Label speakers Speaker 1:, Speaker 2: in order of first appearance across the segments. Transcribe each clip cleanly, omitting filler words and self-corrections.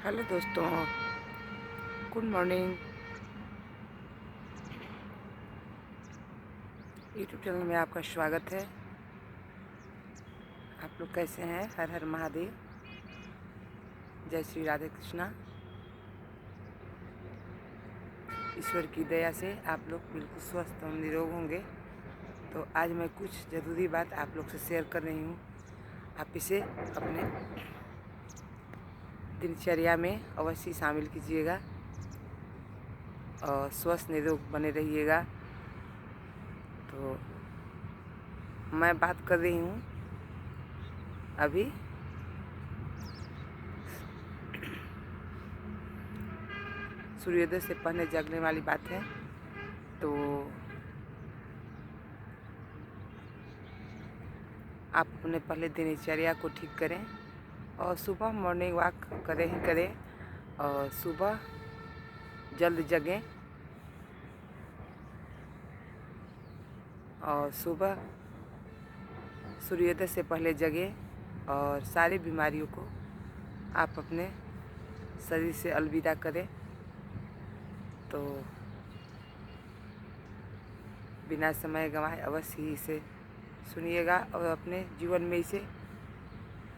Speaker 1: Hello दोस्तों, good morning. YouTube channel में आपका स्वागत है। आप लोग कैसे हैं? हर हर महादेव, जय श्री राधे कृष्णा। ईश्वर की दया से आप लोग बिल्कुल स्वस्थ और निरोग होंगे। तो आज मैं कुछ ज़रूरी बात आप लोग से शेयर कर रही हूँ। आप इसे अपने दिनचर्या में अवश्य शामिल कीजिएगा और स्वस्थ निरोग बने रहिएगा। तो मैं बात कर रही हूँ अभी सूर्योदय से पहले जगने वाली बात है। तो आप अपने पहले दिनचर्या को ठीक करें और सुबह मॉर्निंग वॉक करें ही करें और सुबह जल्द जगें और सुबह सूर्योदय से पहले जगें और सारी बीमारियों को आप अपने शरीर से अलविदा करें। तो बिना समय गंवाए अवश्य ही इसे सुनिएगा और अपने जीवन में इसे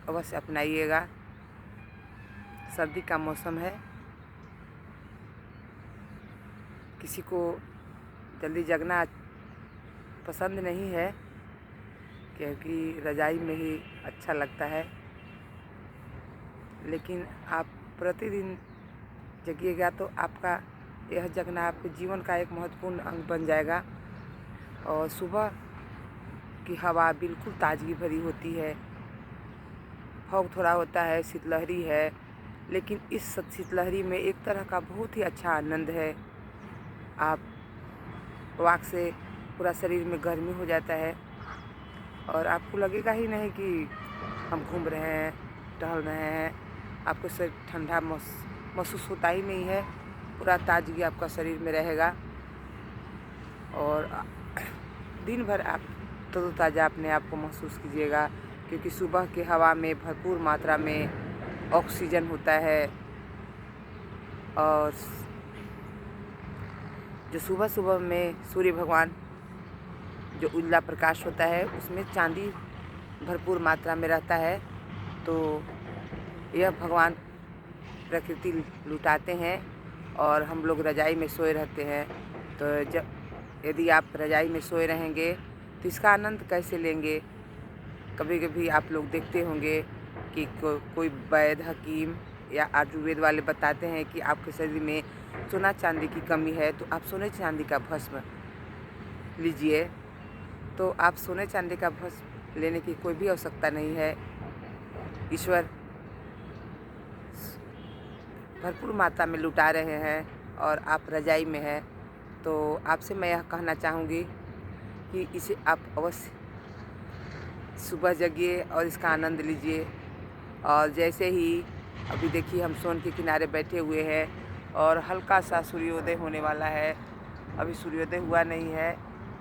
Speaker 1: अवश्य अपनाइएगा। सर्दी का मौसम है, किसी को जल्दी जगना पसंद नहीं है क्योंकि रज़ाई में ही अच्छा लगता है, लेकिन आप प्रतिदिन जगिएगा तो आपका यह जगना आपके जीवन का एक महत्वपूर्ण अंग बन जाएगा। और सुबह की हवा बिल्कुल ताजगी भरी होती है, फॉग थोड़ा होता है, शीतलहरी है, लेकिन इस शीतलहरी में एक तरह का बहुत ही अच्छा आनंद है। आप वॉक से पूरा शरीर में गर्मी हो जाता है और आपको लगेगा ही नहीं कि हम घूम रहे हैं, टहल रहे हैं। आपको शरीर ठंडा महसूस होता ही नहीं है, पूरा ताजगी आपका शरीर में रहेगा और दिन भर आप तरोताज़ा अपने आप को महसूस कीजिएगा क्योंकि सुबह की हवा में भरपूर मात्रा में ऑक्सीजन होता है। और जो सुबह सुबह में सूर्य भगवान जो उजला प्रकाश होता है उसमें चांदी भरपूर मात्रा में रहता है। तो यह भगवान प्रकृति लुटाते हैं और हम लोग रज़ाई में सोए रहते हैं। तो यदि आप रज़ाई में सोए रहेंगे तो इसका आनंद कैसे लेंगे? कभी कभी आप लोग देखते होंगे कि कोई वैद्य हकीम या आयुर्वेद वाले बताते हैं कि आपके शरीर में सोना चांदी की कमी है, तो आप सोने चांदी का भस्म लीजिए। तो आप सोने चांदी का भस्म लेने की कोई भी आवश्यकता नहीं है। ईश्वर भरपूर मात्रा में लुटा रहे हैं और आप रज़ाई में हैं। तो आपसे मैं यह कहना चाहूँगी कि इसे आप अवश्य सुबह जगिए और इसका आनंद लीजिए। और जैसे ही अभी देखिए हम सोन के किनारे बैठे हुए हैं और हल्का सा सूर्योदय होने वाला है। अभी सूर्योदय हुआ नहीं है,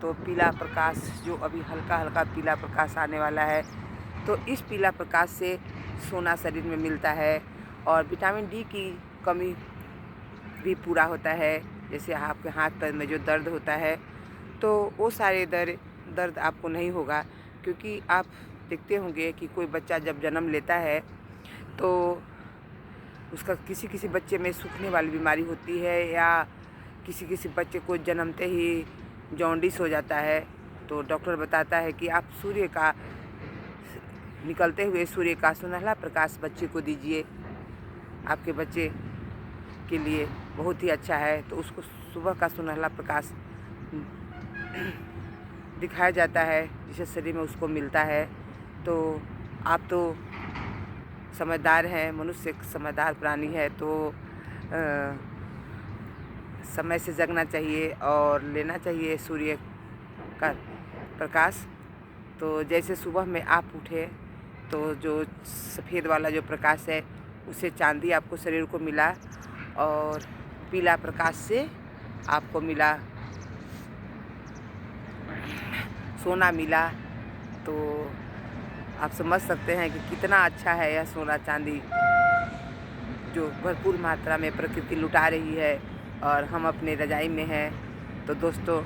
Speaker 1: तो पीला प्रकाश जो अभी हल्का हल्का पीला प्रकाश आने वाला है, तो इस पीला प्रकाश से सोना शरीर में मिलता है और विटामिन डी की कमी भी पूरा होता है। जैसे आपके हाथ पैर में जो दर्द होता है तो वो सारे दर्द आपको नहीं होगा, क्योंकि आप देखते होंगे कि कोई बच्चा जब जन्म लेता है तो उसका किसी किसी बच्चे में सूखने वाली बीमारी होती है या किसी किसी बच्चे को जन्मते ही जॉन्डिस हो जाता है। तो डॉक्टर बताता है कि आप सूर्य का निकलते हुए सूर्य का सुनहरा प्रकाश बच्चे को दीजिए, आपके बच्चे के लिए बहुत ही अच्छा है। तो उसको सुबह का सुनहरा प्रकाश दिखाया जाता है जिससे शरीर में उसको मिलता है। तो आप तो समझदार हैं, मनुष्य एक समझदार प्राणी है, तो समय से जगना चाहिए और लेना चाहिए सूर्य का प्रकाश। तो जैसे सुबह में आप उठे तो जो सफ़ेद वाला जो प्रकाश है उससे चांदी आपको शरीर को मिला और पीला प्रकाश से आपको मिला सोना मिला। तो आप समझ सकते हैं कि कितना अच्छा है यह सोना चांदी। जो भरपूर मात्रा में प्रकृति लुटा रही है और हम अपने रज़ाई में हैं। तो दोस्तों,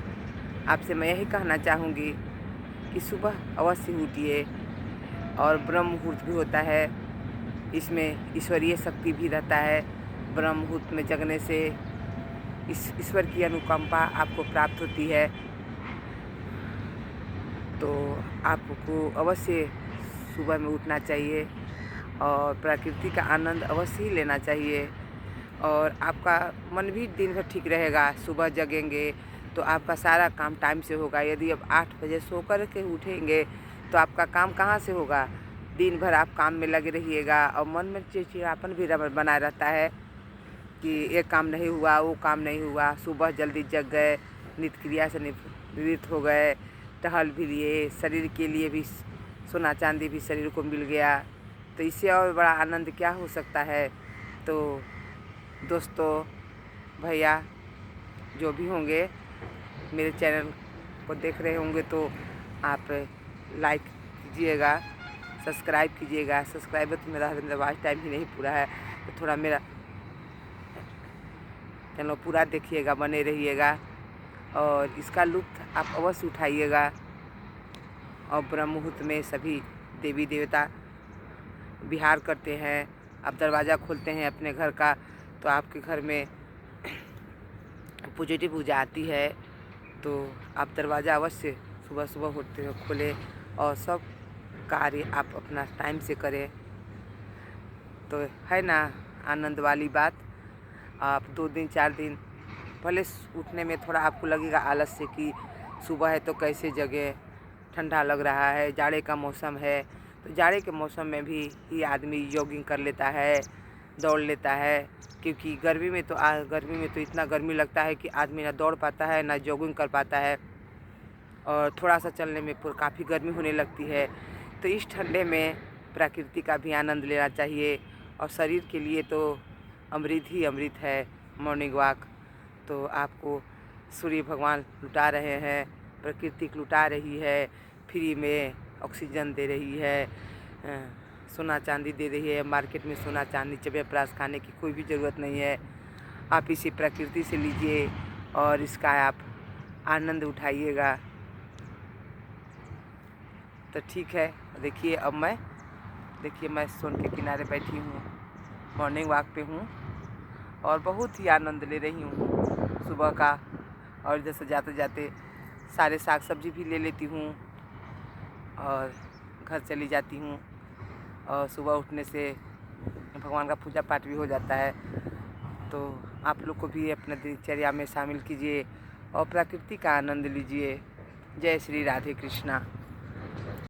Speaker 1: आपसे मैं यही कहना चाहूँगी कि सुबह अवश्य उठिए, और ब्रह्म मुहूर्त भी होता है, इसमें ईश्वरीय शक्ति भी रहता है। ब्रह्म मुहूर्त में जगने से ईश्वर की अनुकंपा आपको प्राप्त होती है। तो आपको अवश्य सुबह में उठना चाहिए और प्रकृति का आनंद अवश्य ही लेना चाहिए, और आपका मन भी दिन भर ठीक रहेगा। सुबह जगेंगे तो आपका सारा काम टाइम से होगा। यदि आप 8 बजे सो कर के उठेंगे तो आपका काम कहाँ से होगा? दिन भर आप काम में लगे रहिएगा और मन में चिड़चिड़ापन भी बना रहता है कि ये काम नहीं हुआ, वो काम नहीं हुआ। सुबह जल्दी जग गए, नित्य क्रिया से निवृत्त हो गए, टहल भी लिए, शरीर के लिए भी सोना चांदी भी शरीर को मिल गया, तो इससे और बड़ा आनंद क्या हो सकता है। तो दोस्तों, भैया जो भी होंगे मेरे चैनल को देख रहे होंगे तो आप लाइक कीजिएगा, सब्सक्राइब कीजिएगा। सब्सक्राइबर तो मेरा वॉच टाइम ही नहीं पूरा है, तो थोड़ा मेरा चैनल पूरा देखिएगा, बने रहिएगा और इसका लुत्फ़ आप अवश्य उठाइएगा। और ब्रह्म मुहूर्त में सभी देवी देवता विहार करते हैं। आप दरवाज़ा खोलते हैं अपने घर का तो आपके घर में पॉजिटिव ऊर्जा आती है। तो आप दरवाज़ा अवश्य सुबह सुबह होते हुए खोलें और सब कार्य आप अपना टाइम से करें। तो है ना आनंद वाली बात। आप 2 दिन 4 दिन भले उठने में थोड़ा आपको लगेगा आलस से कि सुबह है तो कैसे जगे, ठंडा लग रहा है, जाड़े का मौसम है, तो जाड़े के मौसम में भी ही आदमी जॉगिंग कर लेता है, दौड़ लेता है। क्योंकि गर्मी में तो इतना गर्मी लगता है कि आदमी ना दौड़ पाता है ना जॉगिंग कर पाता है, और थोड़ा सा चलने में काफ़ी गर्मी होने लगती है। तो इस ठंडे में प्रकृति का भी आनंद लेना चाहिए, और शरीर के लिए तो अमृत ही अमृत है मॉर्निंग वॉक। तो आपको सूर्य भगवान लुटा रहे हैं, प्रकृति लुटा रही है, फ्री में ऑक्सीजन दे रही है, सोना चांदी दे रही है। मार्केट में सोना चांदी चबेप्राश खाने की कोई भी ज़रूरत नहीं है। आप इसे प्रकृति से लीजिए और इसका आप आनंद उठाइएगा। तो ठीक है, देखिए अब मैं सोन के किनारे बैठी हूँ, मॉर्निंग वॉक पे हूँ और बहुत ही आनंद ले रही हूँ सुबह का। और जैसे जाते जाते सारे साग सब्जी भी ले लेती हूँ और घर चली जाती हूँ, और सुबह उठने से भगवान का पूजा पाठ भी हो जाता है। तो आप लोग को भी अपने दिनचर्या में शामिल कीजिए और प्रकृति का आनंद लीजिए। जय श्री राधे कृष्णा।